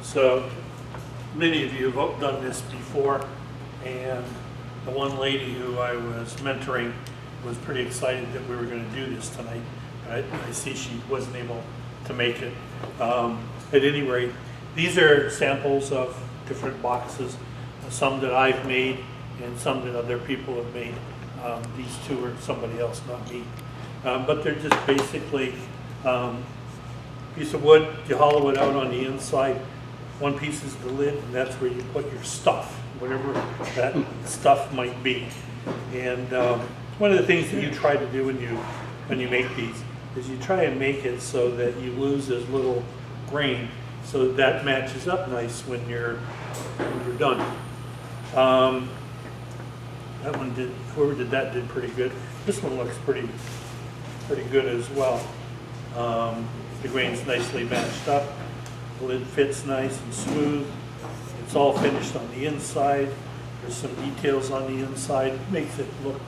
So many of you have done this before, and the one lady who I was mentoring was pretty excited that we were going to do this tonight. I see she wasn't able to make it. At any rate, these are samples of different boxes, some that I've made and some that other people have made. These two are somebody else, not me. But they're just basically piece of wood. You hollow it out on the inside. One piece is the lid, and that's where you put your stuff, whatever that stuff might be. And one of the things that you try to do when you make these is you try and make it so that you lose as little grain, so that matches up nice when you're done. That one did. Whoever did that did pretty good. This one looks pretty good as well. The grain's nicely matched up. The lid fits nice and smooth. It's all finished on the inside. There's some details on the inside. It makes it look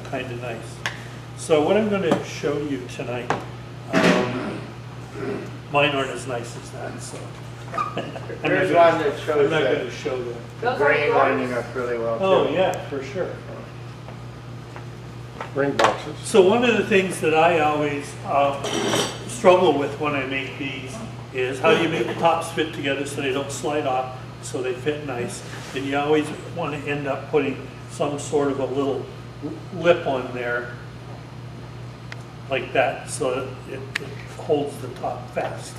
kind of nice. So what I'm going to show you tonight, mine aren't as nice as that, so There's one that shows I'm not going to show them. the grain lining up really well too. Oh yeah, for sure. Ring boxes. So one of the things that I always struggle with when I make these is how do you make the tops fit together so they don't slide off, so they fit nice. And you always want to end up putting some sort of a little lip on there like that, so that it holds the top fast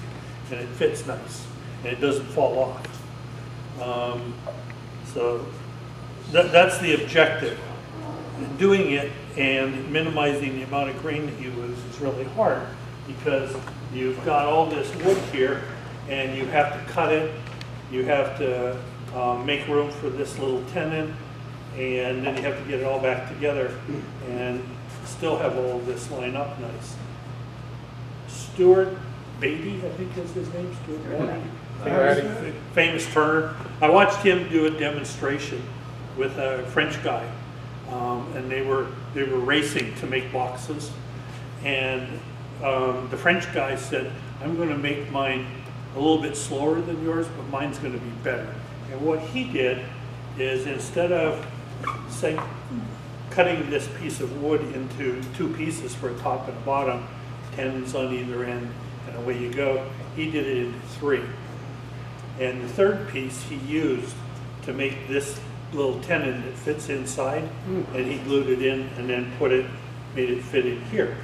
and it fits nice and it doesn't fall off. So that's the objective. Doing it and minimizing the amount of grain that you lose is really hard, because you've got all this wood here and you have to cut it, you have to make room for this little tenon, and then you have to get it all back together and still have all of this line up nice. Stuart Beatty, I think is his name, Stuart Beatty, famous turner. I watched him do a demonstration with a French guy, and they were racing to make boxes, and the French guy said, "I'm going to make mine a little bit slower than yours, but mine's going to be better." And what he did is, instead of say cutting this piece of wood into two pieces for a top and a bottom, tenons on either end, and away you go, he did it into three. And the third piece he used to make this little tenon that fits inside, and he glued it in and then made it fit in here,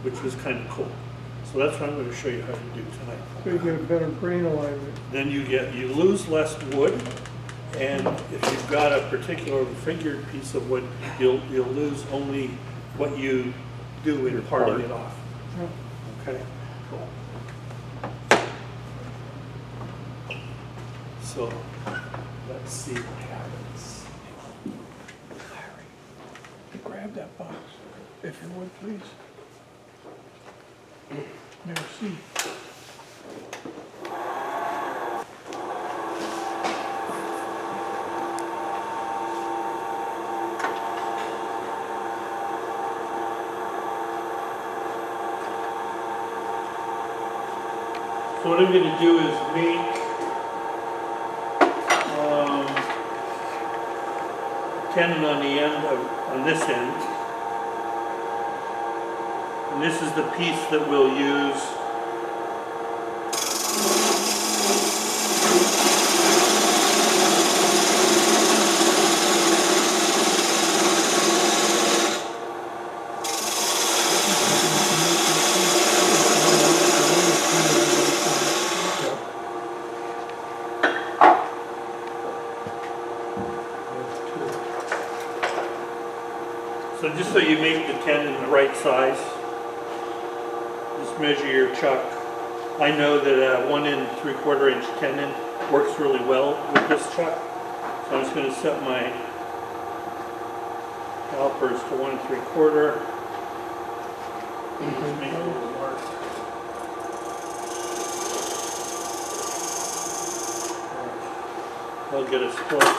which was kind of cool. So that's what I'm going to show you how to do tonight. So you get a better grain alignment. Then you lose less wood, and if you've got a particular figured piece of wood, you'll lose only what you do in parting it off. Okay. So let's see what happens. Larry, grab that box, if you would, please. Merci. So what I'm going to do is make tenon on the end on this end, and this is the piece that we'll use So just so you make the tenon the right size, just measure your chuck. I know that a 1 3/4 inch tenon works really well with this chuck. So I'm just going to set my calipers to 1 3/4. Just make a little mark. I'll get us close.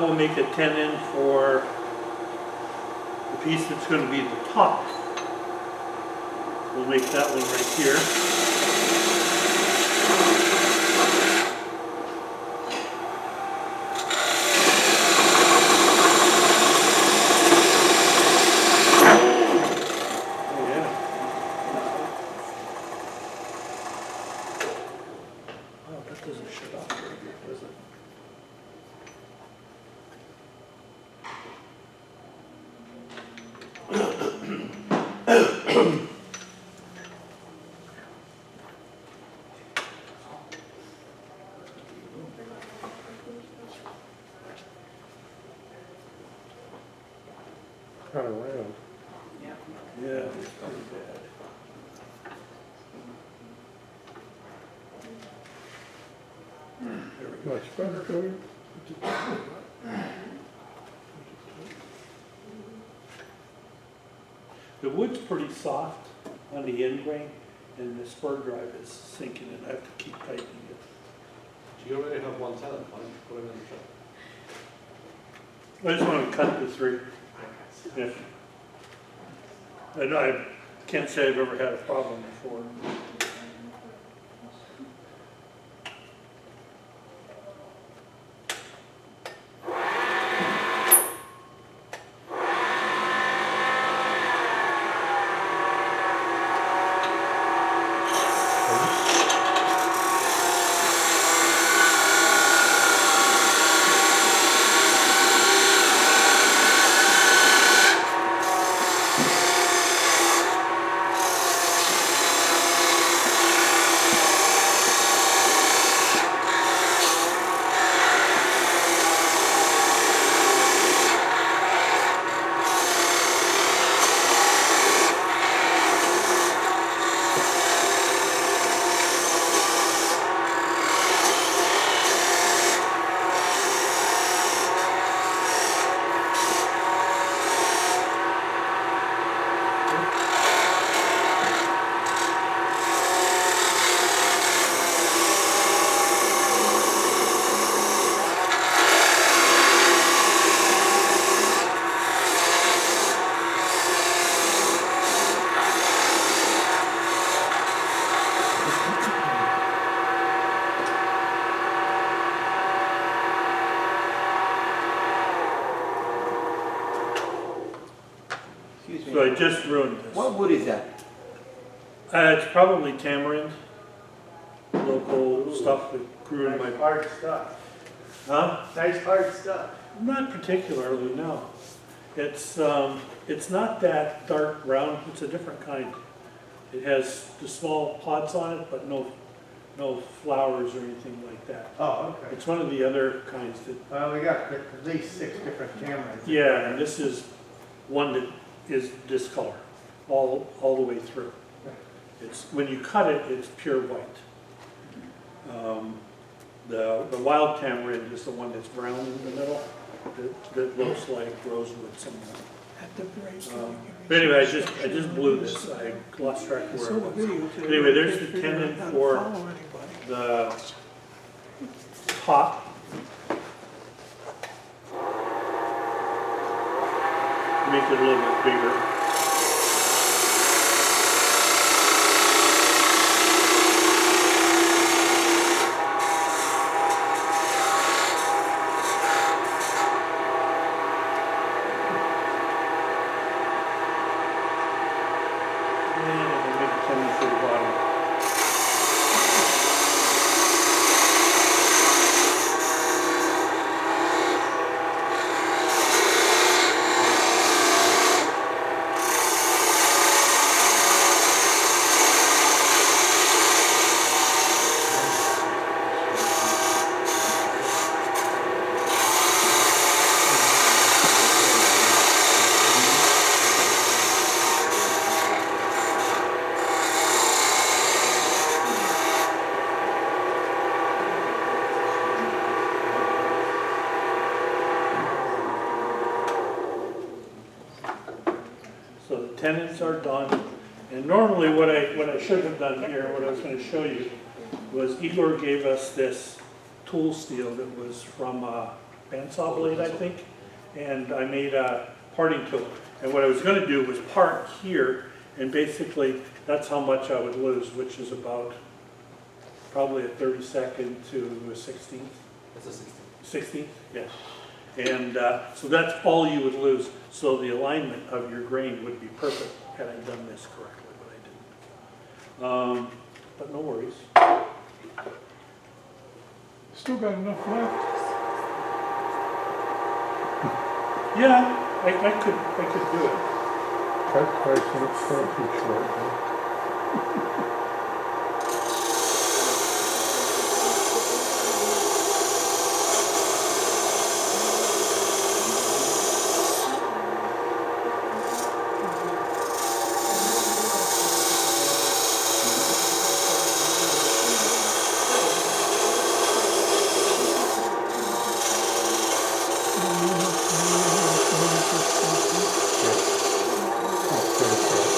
we'll make a tenon for the piece that's going to be the top. We'll make that one right here. Oh yeah. Oh, that doesn't shut off very good, does it? Kind of round. Yeah, it's pretty bad. There we go. Much better, Cody. The wood's pretty soft on the end grain, and the spur drive is sinking in. I have to keep tightening it. Do you already have one tenant? Why don't you put him in the shop? I just want to cut the three. Yeah. I can't say I've ever had a problem before. Excuse me. So I just ruined this. What wood is that? It's probably tamarind, local stuff that grew in my. Nice hard stuff. Huh? Nice hard stuff. Not particularly, no. It's not that dark brown. It's a different kind. It has the small pods on it, but no flowers or anything like that. Oh, okay. It's one of the other kinds that. Well, we got at least 6 different tamarins. Yeah, and this is one that is this color, all the way through. It's when you cut it, it's pure white. The wild tamarind is the one that's brown in the middle, that looks like rosewood somewhere. At the break. But anyway, I just blew this. I lost track of where So it the was. video today, Anyway, there's they the figured tenon out how to for follow anybody. the top. Make it a little bit bigger. So the tenons are done, and normally what I should have done here, what I was going to show you, was Igor gave us this tool steel that was from bandsaw blade, I think, and I made a parting tool. And what I was going to do was part here, and basically that's how much I would lose, which is about probably a 32nd to a 16th. It's a 16. 16th, yes. And so that's all you would lose. So the alignment of your grain would be perfect had I done this correctly, but I didn't. But no worries. Still got enough left. Yeah, I could do it. Cut price looks so too short. Huh? Oh, pretty close.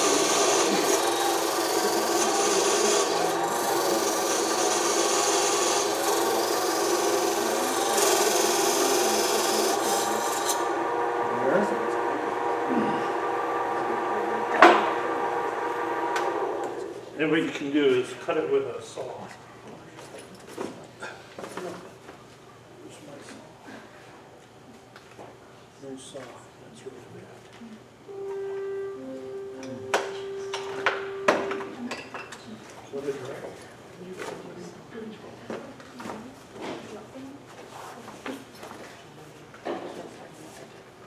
And what you can do is cut it with a saw. Where's my saw? No saw, that's really bad. What is that?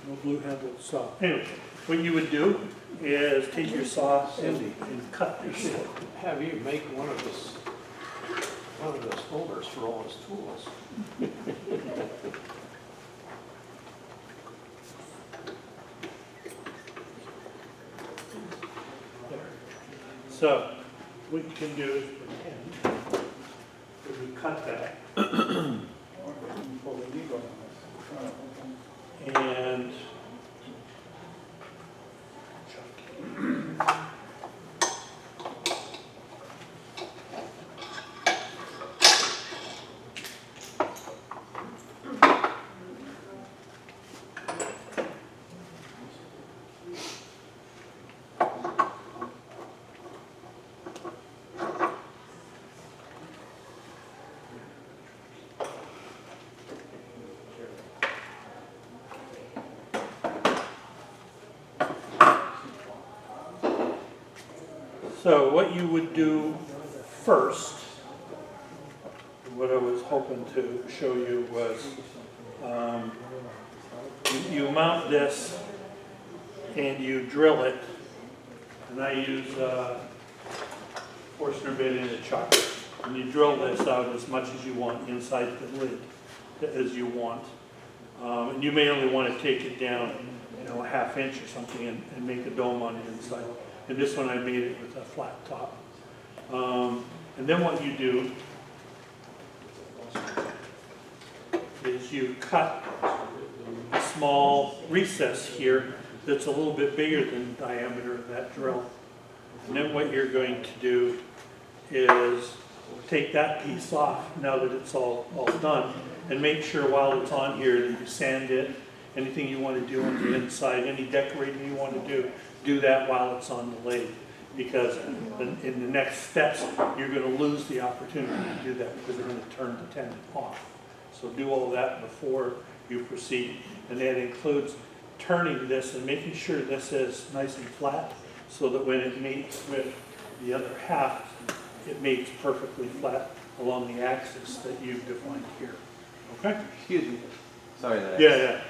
No blue handled saw. Anyway, what you would do is take your saw and cut your saw. Have you make one of those holders for all his tools. So, what you can do is pretend that we cut that. And so what you would do first, what I was hoping to show you was, you mount this and you drill it, and I use Forstner bit in a chuck, and you drill this out as much as you want inside the lid as you want, and you may only want to take it down, a ½ inch or something, and make a dome on the inside. And this one I made it with a flat top. And then what you do is you cut a small recess here that's a little bit bigger than the diameter of that drill. And then what you're going to do is take that piece off now that it's all done, and make sure while it's on here that you sand it. Anything you want to do on the inside, any decorating you want to do that while it's on the lathe. Because in the next steps, you're going to lose the opportunity to do that because they're going to turn the tendon off. So do all that before you proceed. And that includes turning this and making sure this is nice and flat so that when it meets with the other half, it meets perfectly flat along the axis that you've defined here. Okay? Excuse me. Sorry that. Yeah.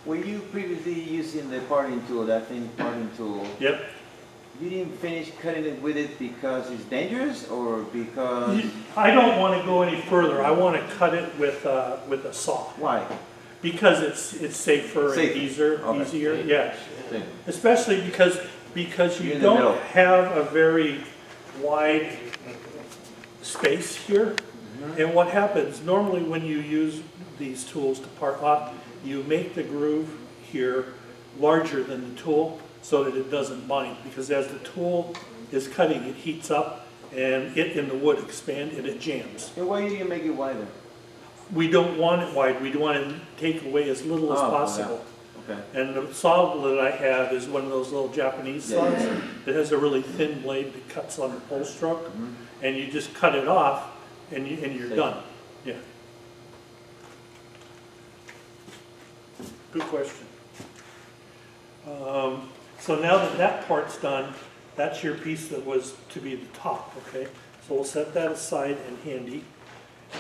Were you previously using the parting tool, that thin parting tool? Yep. You didn't finish cutting it with it because it's dangerous, or because? I don't want to go any further. I want to cut it with a saw. Why? Because it's safer Safer. and easier. Okay. Easier, yes. Same. Especially because You're you in the middle. don't have a very wide space here. And what happens, normally when you use these tools to part off, you make the groove here larger than the tool so that it doesn't bind. Because as the tool is cutting, it heats up and it and the wood expand and it jams. And why did you make it wider? we don't want it wide, we want to take away as little as Oh, yeah. possible. Okay. And the saw that I have is one of those little Japanese Yeah, saws yeah. that has a really thin blade that cuts on the pull stroke, Mhm. and you just cut it off, and you're Safe. done. Yeah. Good question. So now that that part's done, that's your piece that was to be the top, okay? So we'll set that aside and handy,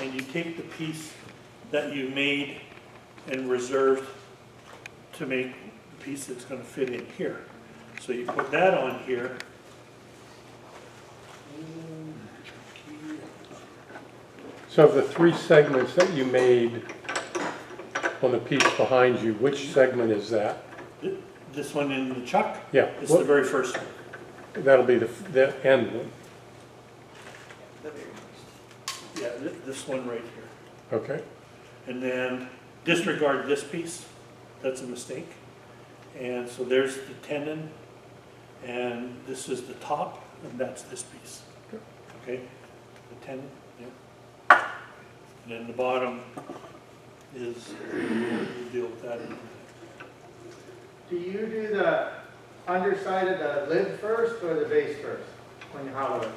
and you take the piece that you made and reserved to make the piece that's gonna fit in here. So you put that on here. So of the 3 segments that you made on the piece behind you, which segment is that? This one in the chuck, Yeah, it's the very first one. that'll be the end one, Yeah, this one right here. okay? And then disregard this piece, that's a mistake. And so there's the tenon, and this is the top, and that's this piece. Okay, the tenon, yeah. And then the bottom is, we'll deal with that in a minute. Do you do the underside of the lid first or the base first when you hollow it?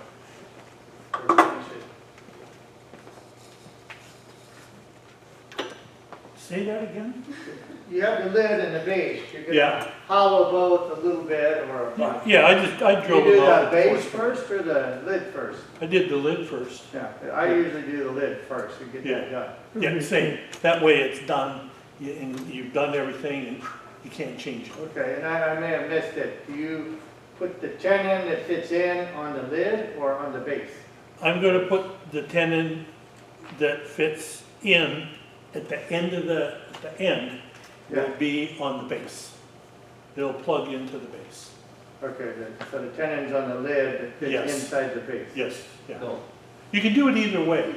Or finish it? Say that again? You have the lid and the base. You're Yeah. gonna hollow both a little bit or a bunch. Yeah, I You drilled do it out. the base before. first or the lid first? I did the lid first. Yeah, I usually do the lid first to get that done. Yeah, same, that way it's done, and you've done everything, and you can't change it. Okay, and I may have missed it. Do you put the tenon that fits in on the lid or on the base? I'm gonna put the tenon that fits in at the end of the end will Yeah. be on the base. It'll plug into the base. Okay, so the tenon's on the lid that fits Yes. inside the base? Yes, yeah. No. You can do it either way.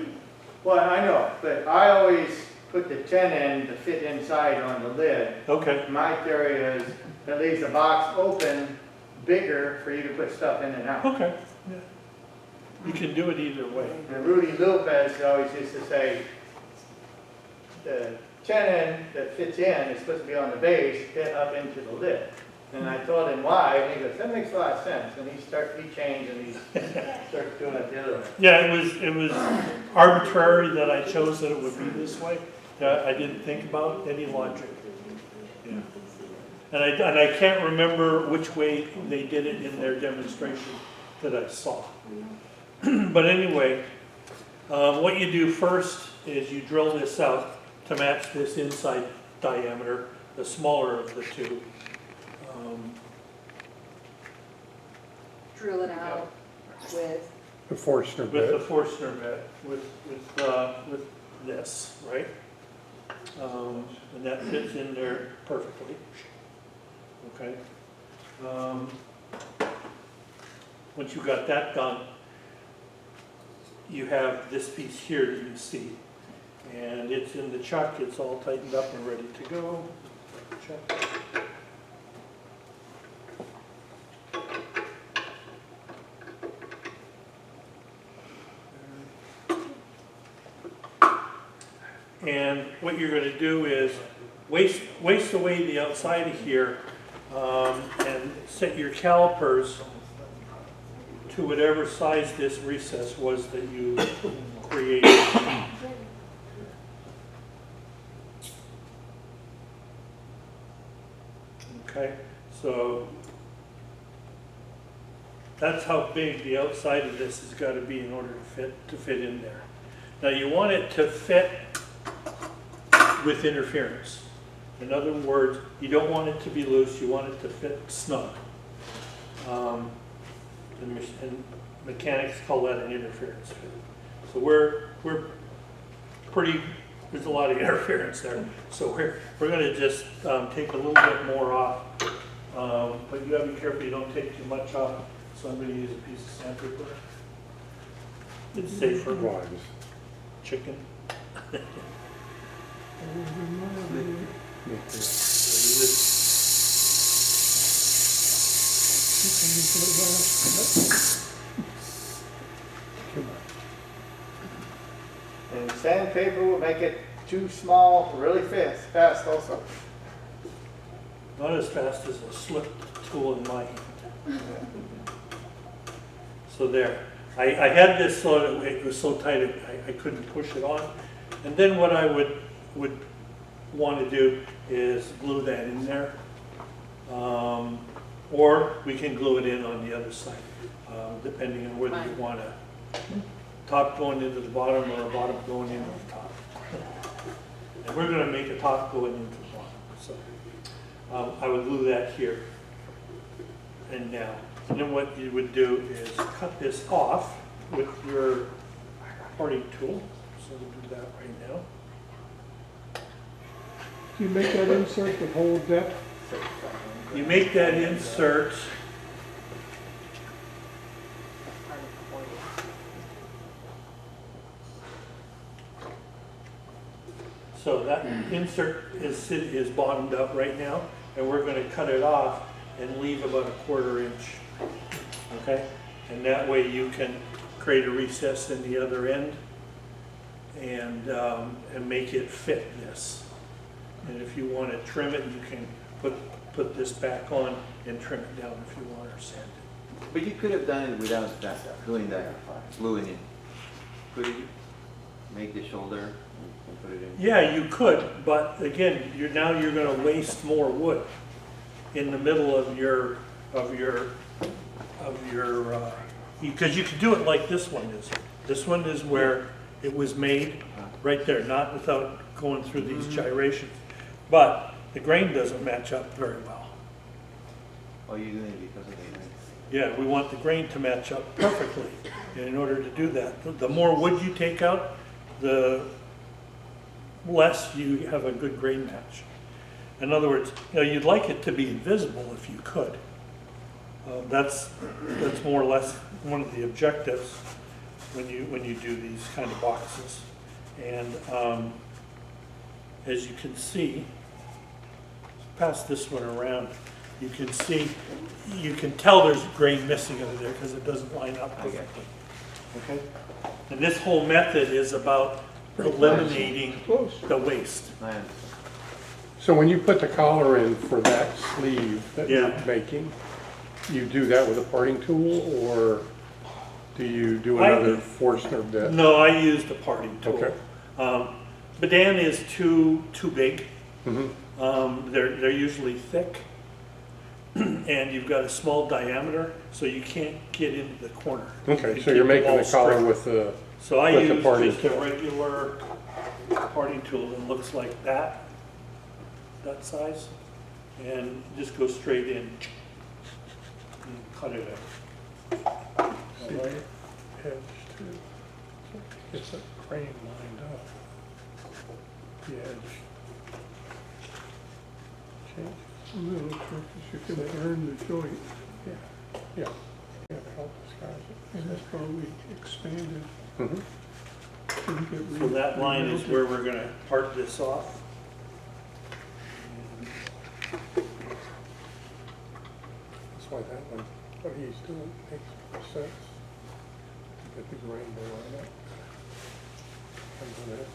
Well, I know, but I always put the tenon to fit inside on the lid. Okay, My theory is that leaves the box open bigger for you to put stuff in and out. okay. Yeah. You can do it either way. And Rudy Lopez always used to say, the tenon that fits in is supposed to be on the base, fit up into the lid. And I told him why, and he goes, that makes a lot of sense. And he changed and he started doing it the other way. Yeah, it was arbitrary that I chose that it would be this way. I didn't think about any logic. Yeah. And I can't remember which way they did it in their demonstration that I saw. But anyway, what you do first is you drill this out to match this inside diameter, the smaller of the two. Drill it out with, The Forstner With the bit. Forstner bit, with this, right? And that fits in there perfectly. Okay? Once you got that done, you have this piece here that you can see. And it's in the chuck, it's all tightened up and ready to go. Chuck. And what you're gonna do is waste away the outside of here, and set your calipers to whatever size this recess was that you created. Okay, so that's how big the outside of this has got to be in order to fit in there. Now you want it to fit with interference. In other words, you don't want it to be loose, you want it to fit snug. And mechanics call that an interference fit. So we're pretty, there's a lot of interference there. So we're gonna just take a little bit more off. But you gotta be careful you don't take too much off. So I'm gonna use a piece of sandpaper. It's safer. Wise. Chicken. And sandpaper will make it too small really fast also. Not as fast as a slip tool in my hand. So there. I had this so that it was so tight I couldn't push it on. And then what I would want to do is glue that in there. Or we can glue it in on the other side, depending on whether you want a top going into the bottom or a bottom going into the top. And we're going to make a top going into the bottom. So I would glue that here and now. And then what you would do is cut this off with your parting tool. So we'll do that right now. Do you make that insert the whole depth? You make that insert so that insert is bottomed up right now, and we're going to cut it off and leave about a 1/4 inch. Okay, and that way you can create a recess in the other end and make it fit this. And if you want to trim it, you can put this back on and trim it down if you want, or sand it. But you could have done it without that, gluing that, gluing it. Could you make the shoulder and put it in? Yeah, you could, but again, you're going to waste more wood in the middle of your because you could do it like this one is. This one is where it was made, right there, not without going through these gyrations. But the grain doesn't match up very well. Oh, you're doing it because of the grain? Yeah, we want the grain to match up perfectly. And in order to do that, the more wood you take out, the less you have a good grain match. In other words, you'd like it to be invisible if you could. That's more or less one of the objectives when you do these kind of boxes. And as you can see, pass this one around, you can see, you can tell there's grain missing over there because it doesn't line up perfectly. Okay? And this whole method is about eliminating the waste. I understand. So when you put the collar in for that sleeve that you're Yeah. making, you do that with a parting tool, or do you do another Forstner bit? No, I used a parting tool. Okay. Badan is too big. Mhm. They're usually thick, and you've got a small diameter, so you can't get into the corner. Okay, You so you're keep making wall the collar straight. with the, So I with the use parting just a tool. regular parting tool that looks like that size, and just go straight in and cut it out. see the edge too. It's a grain lined up. The edge. Okay. A little trick is you can burn the joint, Yeah. Yeah, to help disguise it. and that's probably expanded. Mhm. Didn't get So that line is remounted. where we're gonna part this off. That's why that one, what he's doing makes more sense. Get the grain to line up. And then it-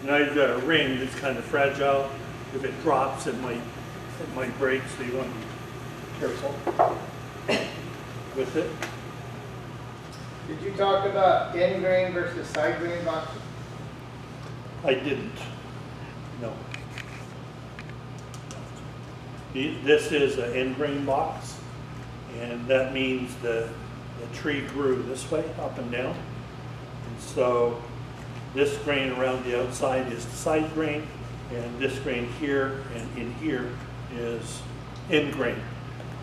Now you've got a ring that's kind of fragile. If it drops, it might break, so you want to be careful with it. Did you talk about end grain versus side grain boxes? I didn't, no. This is an end grain box, and that means the tree grew this way, up and down. And so this grain around the outside is the side grain, and this grain here and in here is end grain.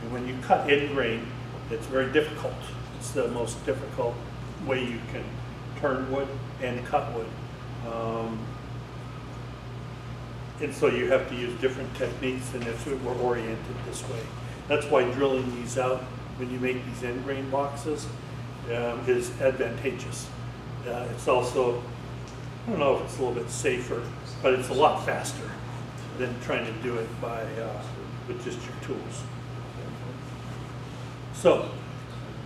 And when you cut end grain, it's very difficult. It's the most difficult way you can turn wood and cut wood. And so you have to use different techniques than if it were oriented this way. That's why drilling these out when you make these end grain boxes is advantageous. It's also, I don't know if it's a little bit safer, but it's a lot faster than trying to do it by with just your tools. So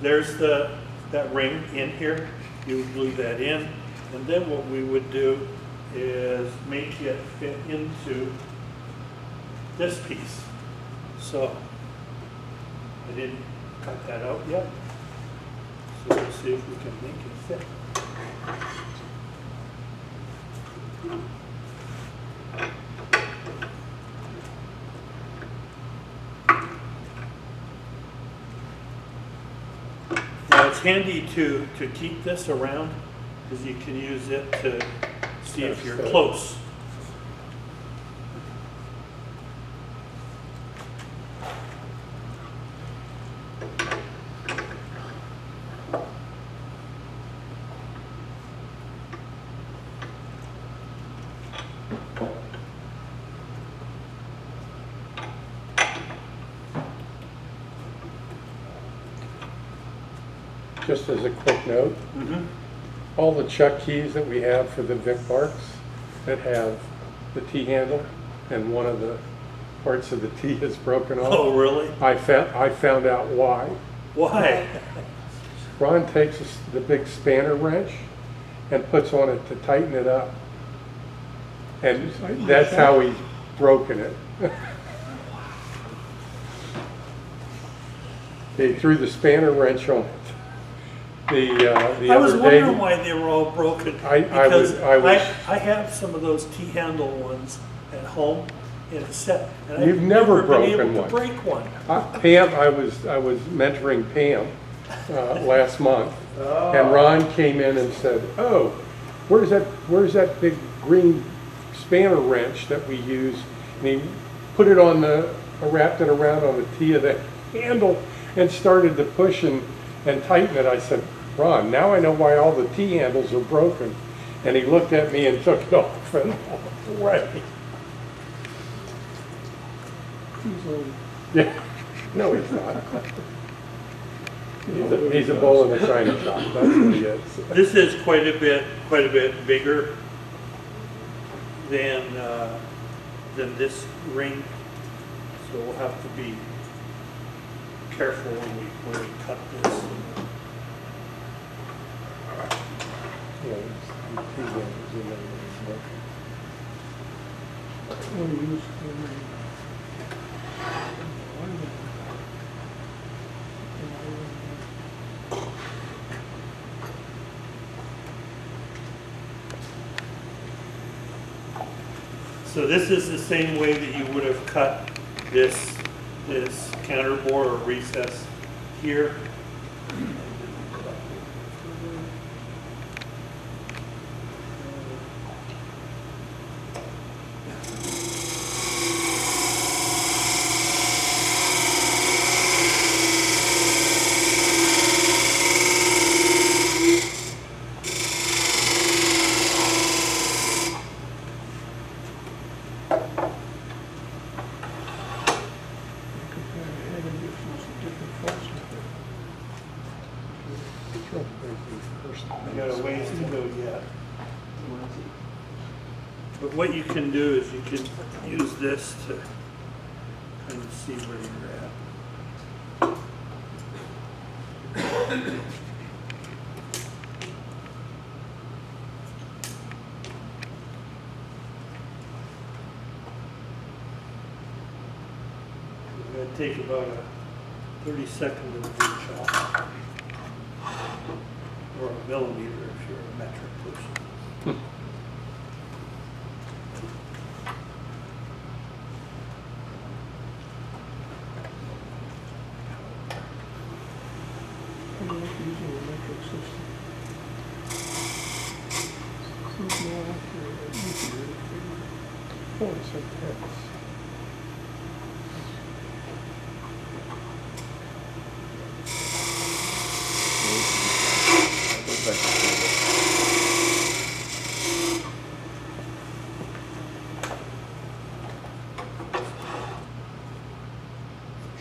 there's that ring in here. You would glue that in, and then what we would do is make it fit into this piece. So I didn't cut that out yet. So we'll see if we can make it fit. Now it's handy to keep this around because you can use it to see if you're close. Just as a quick note, all the chuck keys that we have for the Vic Barks that have the T-handle and one of the parts of the T is broken off. Oh, really? I found out why. Why? Ron takes the big spanner wrench and puts on it to tighten it up. And that's how he's broken it. He threw the spanner wrench on it. The I was other day, wondering why they were all broken. I Because was- I have some of those T-handle ones at home in a set. And You've I've never been able broken to one. break one. Pam, I was mentoring Pam last month, and Ron came in and said, "Oh, where's that big green spanner wrench that we use?" And he put it on wrapped it around on the T of the handle and started to push and tighten it. I said, "Ron, now I know why all the T handles are broken." And he looked at me and took it off and walked away. He's old. Yeah, no, he's not. He's a bull in a china shop. That's what he is. This is quite a bit bigger than this ring, so we'll have to be careful when we cut this. Yeah, the T handles in there. What do you use for So this is the same way that you would have cut this counter bore or recess here. I got a ways to go yet. But what you can do is you can use this to kind of see where you're at. It's going to take about a 30-second to do chop. Or a millimeter if you're a metric person. I don't like using a metric system. Seems more accurate and easier to figure. Oh, it's intense.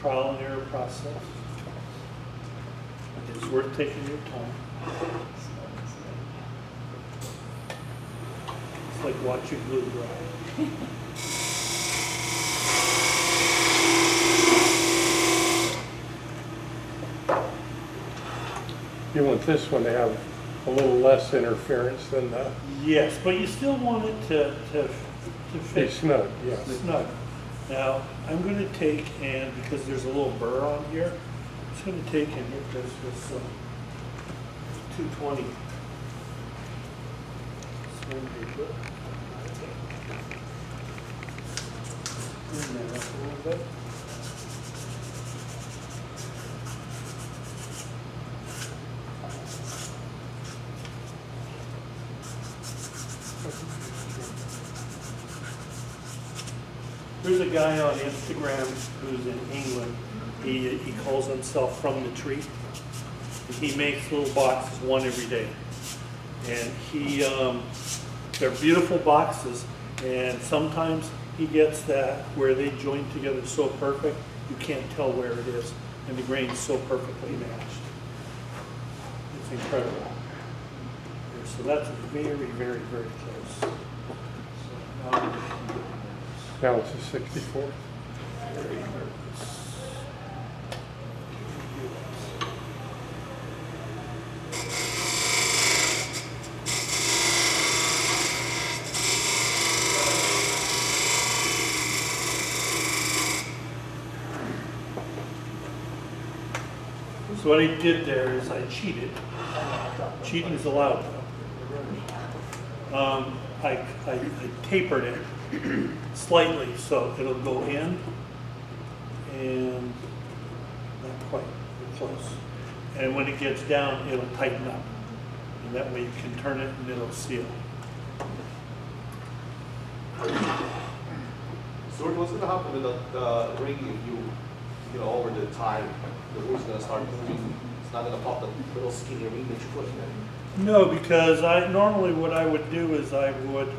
Trial and error process. worth taking your time. It's like watching glue dry. You want this one to have a little less interference than the Yes, but you still want it to be fit snug, yes. snug. Now, I'm gonna take and, because there's a little burr on here, I'm just gonna take and hit this with some 220. Sandpaper. Clean that up a little bit. There's a guy on Instagram who's in England. He calls himself From the Tree. And he makes little boxes, one every day. And they're beautiful boxes. And sometimes he gets that where they join together so perfect, you can't tell where it is. And the grain's so perfectly matched. It's incredible. So that's very, very, very close. So now Now it's a 64. very nervous. So what I did there is I cheated. Cheating is allowed though. I tapered it slightly so it'll go in and not quite, but close. And when it gets down, it'll tighten up. And that way you can turn it and it'll seal. Stuart, what's gonna happen with the ring if you know, over the time, the wood's gonna start moving? It's not gonna pop the little skinny ring that you put in there? No, because normally what I would do is I would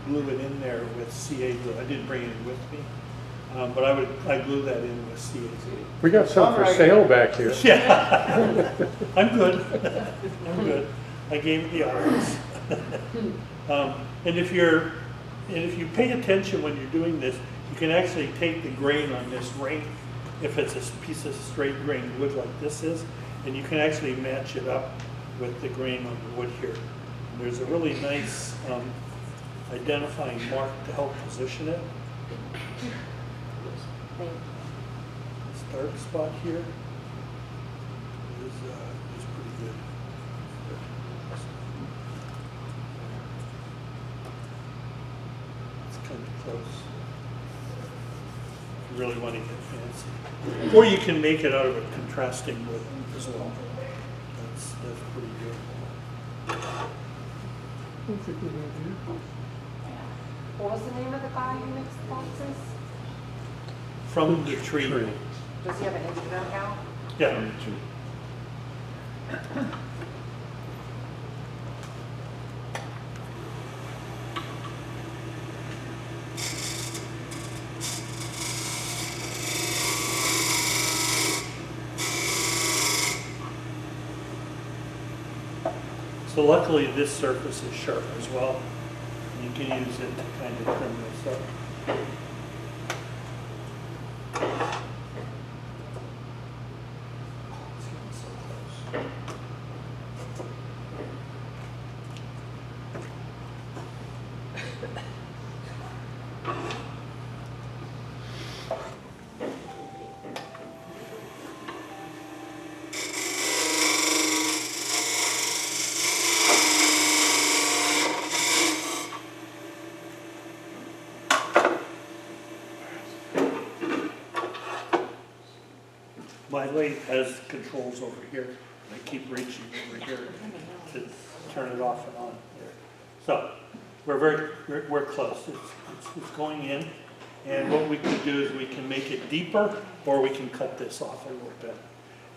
glue it in there with CA glue. I didn't bring it with me, but I glue that in with CA glue. We got some for sale back here. Yeah, I'm good. I'm good. I gave it the hours. And if you pay attention when you're doing this, you can actually take the grain on this ring, if it's a piece of straight grain wood like this is, and you can actually match it up with the grain on the wood here. And there's a really nice identifying mark to help position it. This dark spot here is pretty good. It's kind of close. If you really want to get fancy. Or you can make it out of a contrasting wood as well. That's pretty good. That's a good idea. What was the name of the guy who makes the boxes? From the tree. Does he have an Instagram account? Yeah. So luckily this surface is sharp as well. You can use it to kind of trim this up. It's getting so close. My lathe has controls over here. I keep reaching over here to turn it off and on there. So we're close. It's going in. And what we can do is we can make it deeper or we can cut this off a little bit.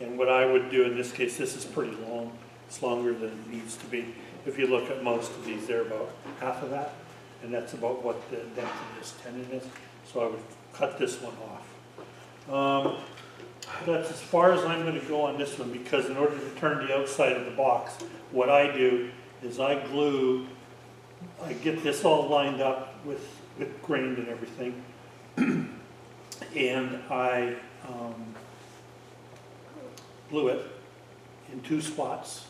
And what I would do in this case, this is pretty long. It's longer than it needs to be. If you look at most of these, they're about half of that. And that's about what the depth of this tenon is. So I would cut this one off. That's as far as I'm gonna go on this one, because in order to turn the outside of the box, what I do is I get this all lined up with grain and everything. And I glue it in 2 spots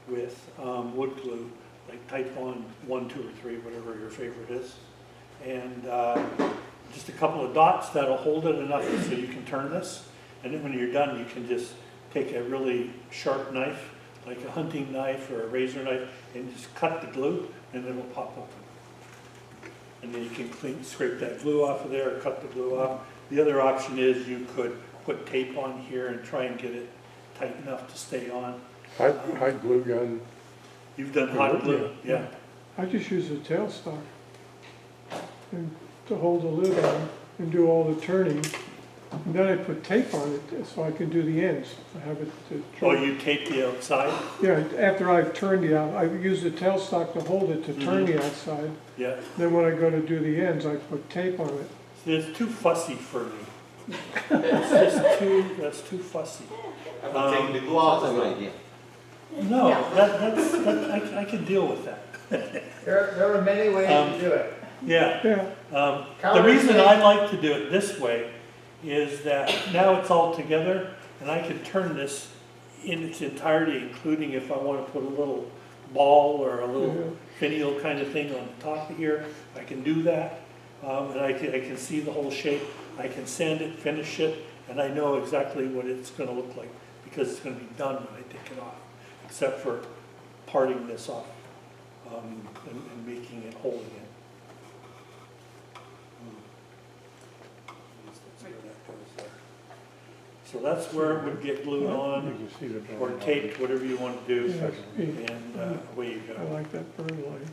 with wood glue, like type on 1, 2, or 3, whatever your favorite is. And just a couple of dots that'll hold it enough so you can turn this. And then when you're done, you can just take a really sharp knife, like a hunting knife or a razor knife, and just cut the glue, and it'll pop open. And then you can scrape that glue off of there, or cut the glue off. The other option is you could put tape on here and try and get it tight enough to stay on. Hot glue gun. You've done hot glue, yeah. I just use a tailstock and to hold the lid on and do all the turning. And then I put tape on it so I can do the ends. I have it to Or turn. you tape the outside, Yeah, after I've turned I use the tailstock to hold it to turn the outside. yeah. Then when I go to do the ends, I put tape on it. See, it's too fussy for me. That's too fussy. I'm not taking the glue off. That's a good idea. No, I can deal with that. There are many ways to do it. Yeah. Yeah, The reason I like to do it this way is that now it's all together, and I can turn this in its entirety, including if I want to put a little ball or a little finial kind of thing on the top of here, I can do that. And I can see the whole shape. I can sand it, finish it, and I know exactly what it's going to look like, because it's going to be done when I take it off, except for parting this off and making it whole again. So that's where it would get glued You on can see the burn or line. taped, whatever you want to do, yeah, and away you I go. like that burn line.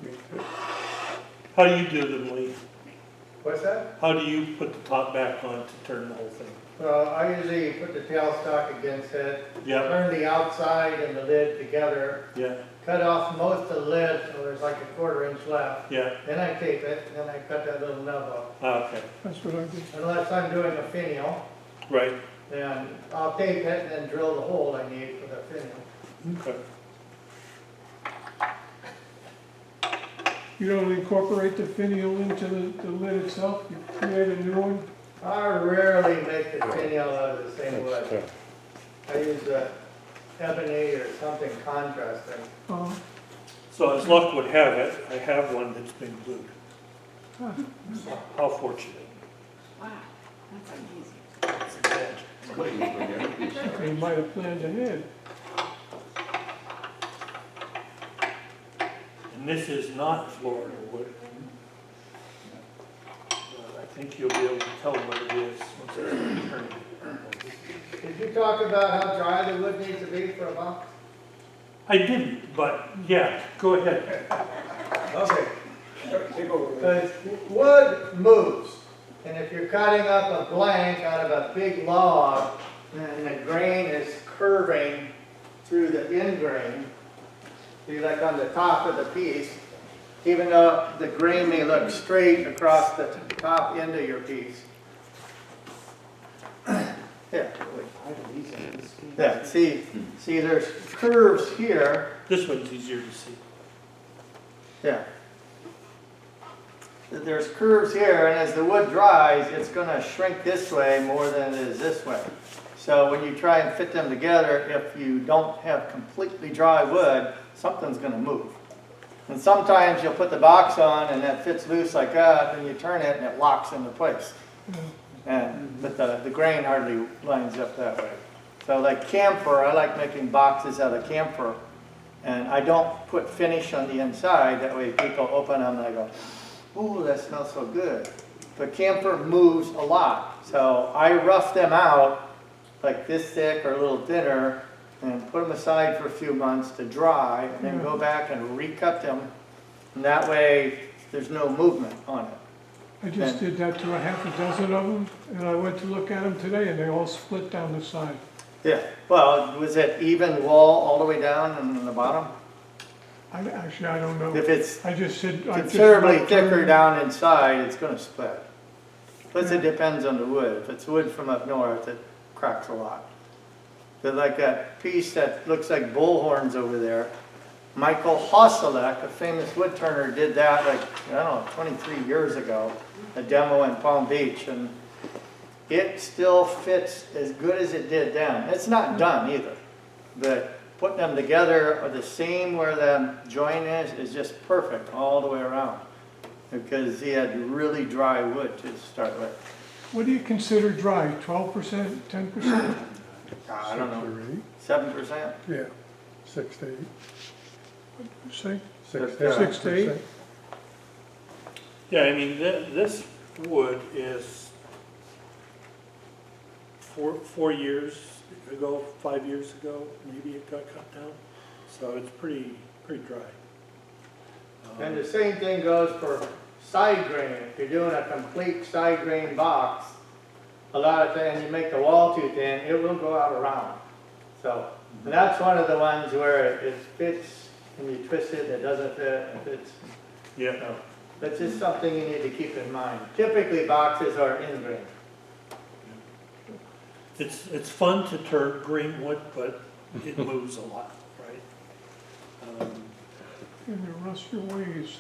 How do you do them, Lee? What's that? How do you put the top back on to turn the whole thing? Well, I usually put the tailstock against it, Yeah, turn the outside and the lid together, yeah, cut off most of the lid so there's like a 1/4 inch left. yeah. Then I tape it, and then I cut that little nub off. Okay, That's what I do. Unless I'm doing a finial, right. then I'll tape it and then drill the hole I need for the finial. Okay. You don't incorporate the finial into the lid itself? You create a new one? I rarely make the finial out of the same That's wood. tough. I use ebony or something contrasting. Oh, So as luck would have it, I have one that's been glued. huh. How fortunate. Wow, that's amazing. It's a bad. They might have planned ahead. And this is not Florida wood. I think you'll be able to tell what it is once I turn it. Did you talk about how dry the wood needs to be for a box? I didn't, but yeah, go ahead. Okay. Because wood moves, and if you're cutting up a blank out of a big log, and the grain is curving through the end grain, see like on the top of the piece, even though the grain may look straight across the top end of your piece. Here. Yeah, see there's curves here. This one's easier to see. Yeah. There's curves here, and as the wood dries, it's going to shrink this way more than it is this way. So when you try and fit them together, if you don't have completely dry wood, something's going to move. And sometimes you'll put the box on and that fits loose like that, and you turn it and it locks into place. But the grain hardly lines up that way. So like camphor, I like making boxes out of camphor. And I don't put finish on the inside, that way people open them and I go, ooh, that smells so good. But camphor moves a lot. So I rough them out like this thick or a little thinner and put them aside for a few months to dry and then go back and recut them. And that way there's no movement on it. I just did that to a half a dozen of them, and I went to look at them today, and they all split down the side. Yeah, well, was it even wall all the way down and in the bottom? I don't know. If it's I just said. considerably thicker down inside, it's going to split. Plus it depends on the wood. If it's wood from up north, it cracks a lot. But like that piece that looks like bullhorns over there, Michael Hosselek, a famous wood turner, did that like, I don't know, 23 years ago, a demo in Palm Beach, and it still fits as good as it did then. It's not done either, but putting them together or the seam where the joint is just perfect all the way around, because he had really dry wood to start with. What do you consider dry, 12%, 10%? I don't know, 6 or 8. 7%? Yeah, 6 to 8. Say, 6 6 to 8? 8%. Yeah, I mean, this wood is 4 years ago, 5 years ago, maybe it got cut down. So it's pretty dry. And the same thing goes for side grain. If you're doing a complete side grain box, a lot of times you make the wall too thin, it will go out around. So, and that's one of the ones where it fits and you twist it, it doesn't fit, it fits. Yeah. So, that's just something you need to keep in mind. Typically boxes are in grain. It's fun to turn green wood, but it moves a lot, right? And you rust your ways.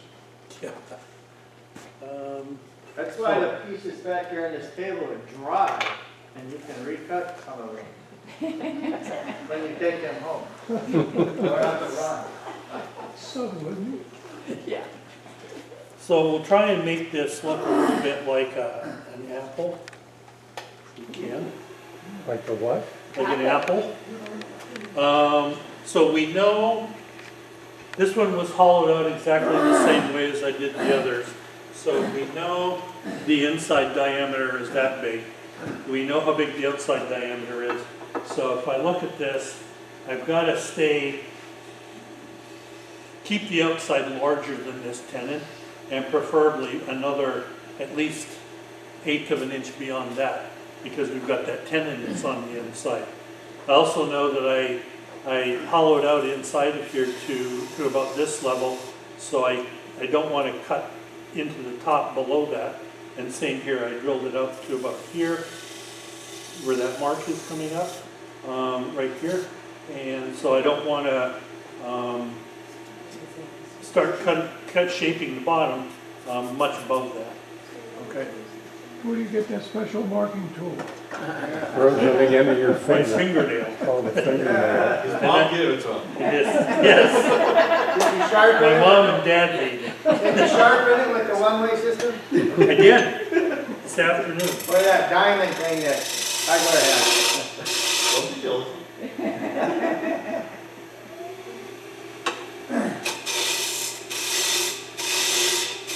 Yeah. That's why the pieces back here on this table are dry and you can recut some of them when you take them home. Or on the run. Subtle, isn't it? So we'll try and make this look a little bit like an apple, if we can. Like the what? Like an apple. So we know this one was hollowed out exactly the same way as I did the others. So we know the inside diameter is that big. We know how big the outside diameter is. So if I look at this, I've got to keep the outside larger than this tenon, and preferably another at least 1/8 of an inch beyond that, because we've got that tenon that's on the inside. I also know that I hollowed out inside of here to about this level, so I don't want to cut into the top below that. And same here, I drilled it up to about here, where that mark is coming up, right here. And so I don't want to start shaping the bottom much above that. Okay. Where do you get that special marking tool? Rose at the end of your My finger. fingernail. Oh, the fingernail. His mom gave it to him. It is, yes. Did you sharpen My it? mom and dad made it. Did you sharpen it with the one-way system? I did, this afternoon. Or that diamond thing that I would have. Don't be guilty.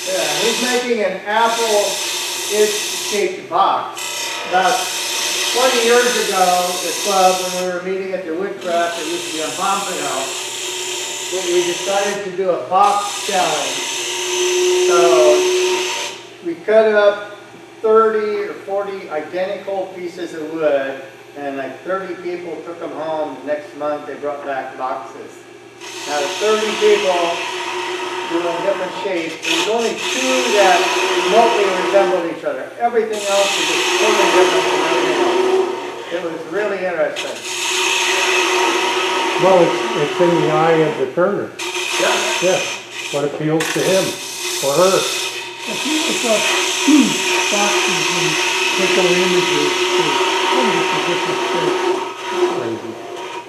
Yeah, he's making an apple-ish shaped box. About 20 years ago, the club, when we were meeting at the Woodcraft, it used to be on Pompano, we decided to do a box challenge. So we cut up 30 or 40 identical pieces of wood, and like 30 people took them home. The next month they brought back boxes. Out of 30 people doing different shapes, there's only 2 that remotely resembled each other. Everything else was just totally different from everything else. It was really interesting. Well, it's in the eye of the turner. Yeah. Yeah, what appeals to him or her. If you look up boxes and click on images, there's hundreds of different shapes. Crazy.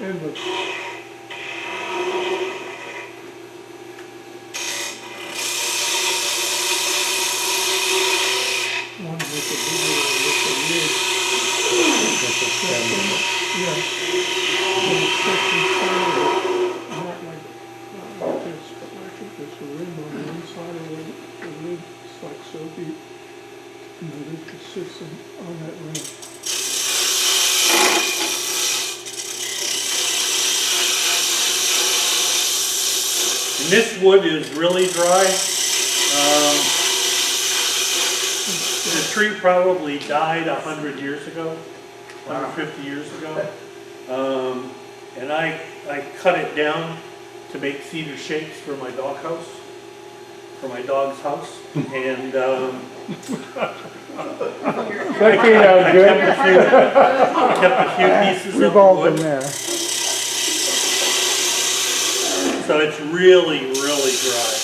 Endless. One with a bigger, with a lid. Yeah. And it's just inside of it, not like this, but like if there's a rim on the inside of it, the lid is like so deep. And the lid just sits on that rim. And this wood is really dry. The tree probably died 100 years ago, 150 years ago. And I cut it down to make cedar shakes for my doghouse. for my dog's house, and That came out good. kept a few pieces We've of all been wood. there. So it's really, really dry.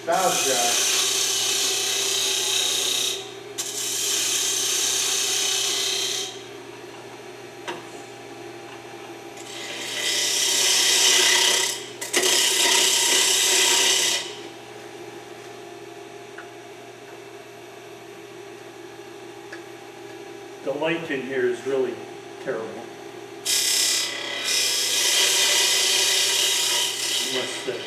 Sounds dry. The light in here is really terrible. Must say.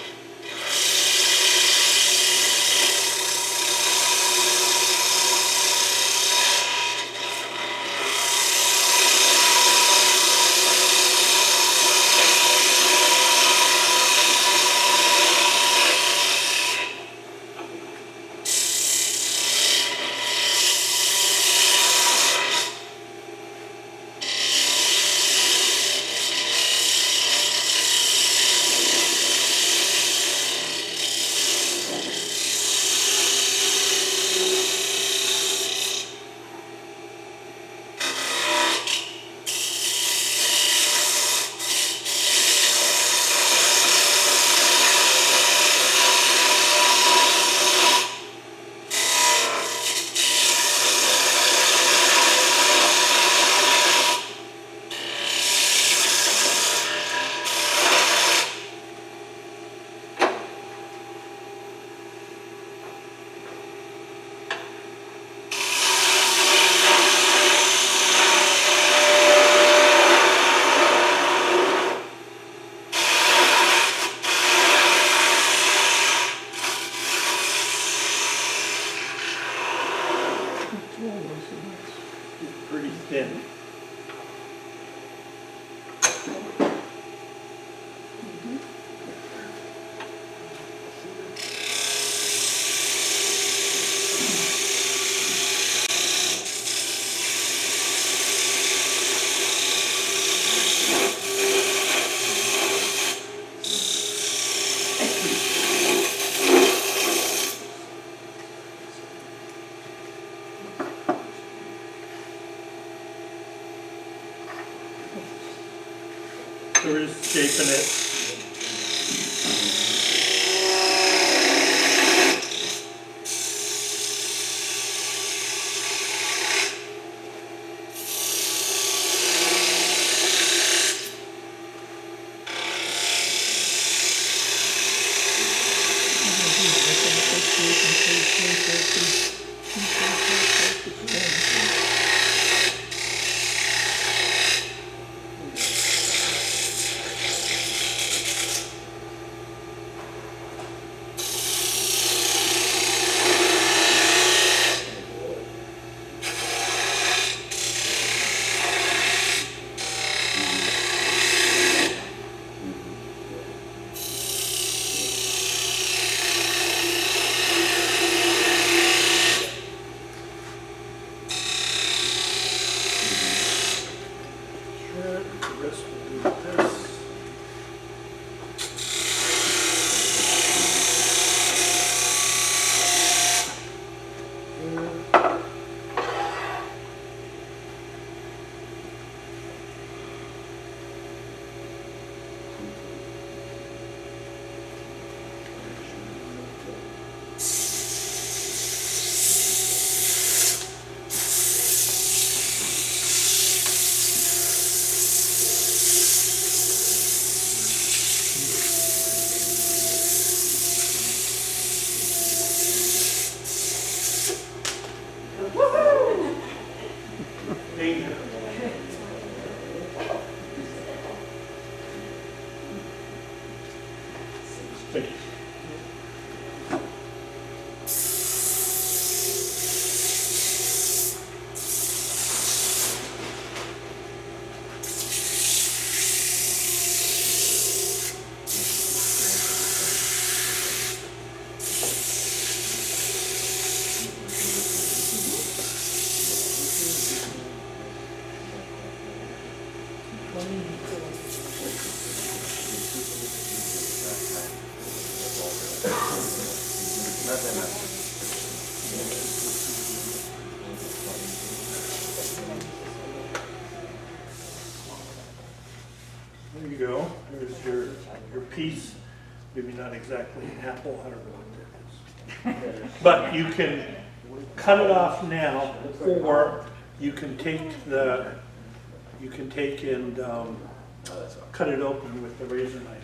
Pretty thin. So we're just shaping it. There you go. There's your piece. Maybe not exactly an apple, I don't know what that is. But you can cut it off now, or you can take and cut it open with the razor knife.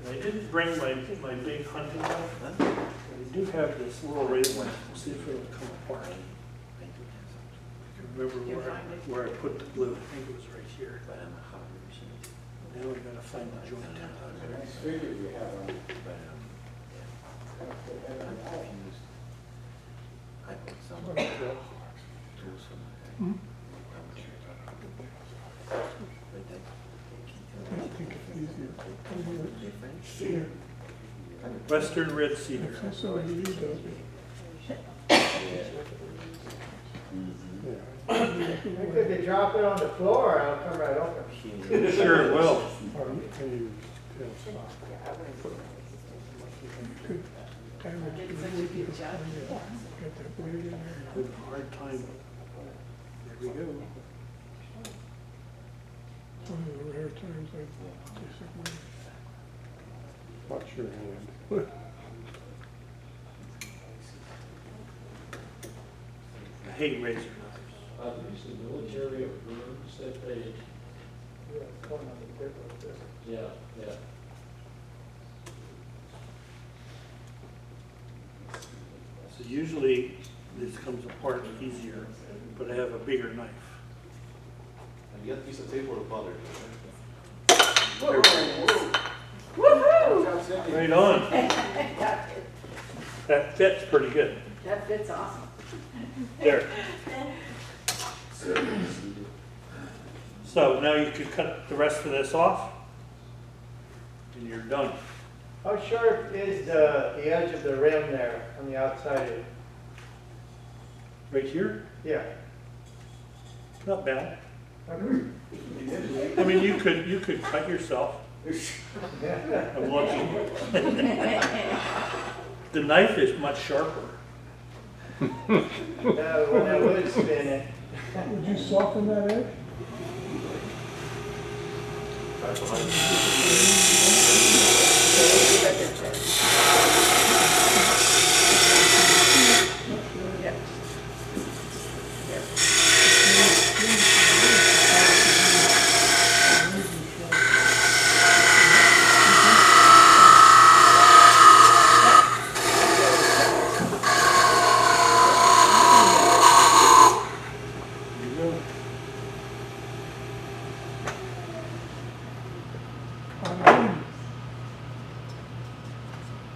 And I didn't bring my big hunting knife. But I do have this little razor knife. We'll see if it'll come apart. I can remember where I put the glue. I think it was right here. Now we gotta find the joint. I think it's easier. Western red cedar. That's all you need, doesn't If you drop it on the floor, it'll come right open. Sure it will. Damage to the wood, you can find it. Get that blade in there. Good hard time. There we go. One of the rare times I disagree. Watch your hand. I hate razor knives. These are the military rooms that they, yeah, yeah. So usually this comes apart easier, but I have a bigger knife. And you get a piece of tape or a butter. Right on. That fits pretty good. That fits awesome. There. So now you could cut the rest of this off and you're done. How sharp is the edge of the rim there on the outside? Right here, Yeah. not bad. Okay. I mean, you could cut yourself. Yeah. I'm looking. The knife is much sharper. When I would spin it. Would you soften that edge?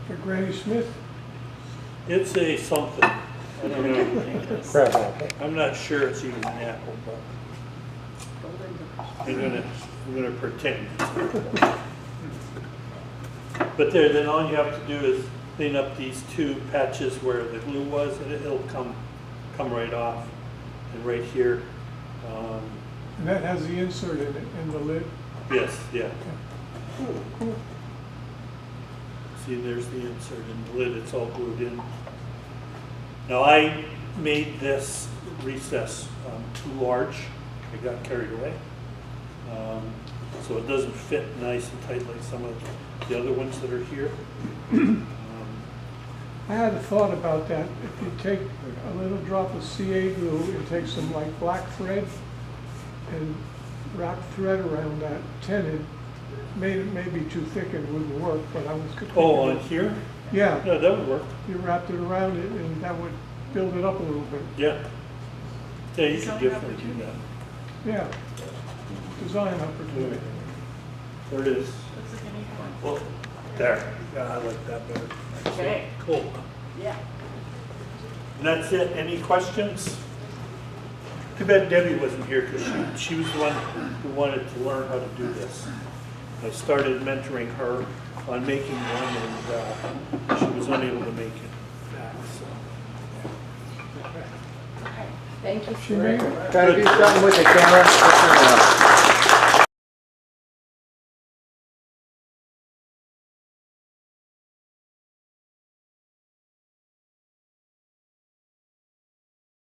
For Granny Smith? It's a something. I don't know. Crab apple. I'm not sure it's even an apple, but I'm gonna pretend. But there, then all you have to do is clean up these two patches where the glue was, and it'll come right off. And right here, And that has the insert in it, in the lid? yes, yeah. Cool, cool. See, there's the insert in the lid, it's all glued in. Now I made this recess too large, I got carried away. So it doesn't fit nice and tight like some of the other ones that are here. I had a thought about that. If you take a little drop of CA glue and take some like black thread and wrap thread around that tenon, made it maybe too thick and wouldn't work, but I was thinking. Oh, on here? Yeah, Yeah, that would work, you wrapped it around it and that would build it up a little bit. yeah. Yeah, you could definitely do that. Yeah. Design opportunity. There it is. Well, there, yeah, I like that better. Okay. Cool. Yeah. And that's it, any questions? Too bad Debbie wasn't here, because she was the one who wanted to learn how to do this. I started mentoring her on making one, and she was unable to make it back, so. Okay. Thank you, She Stuart. made, Gotta do something with the camera.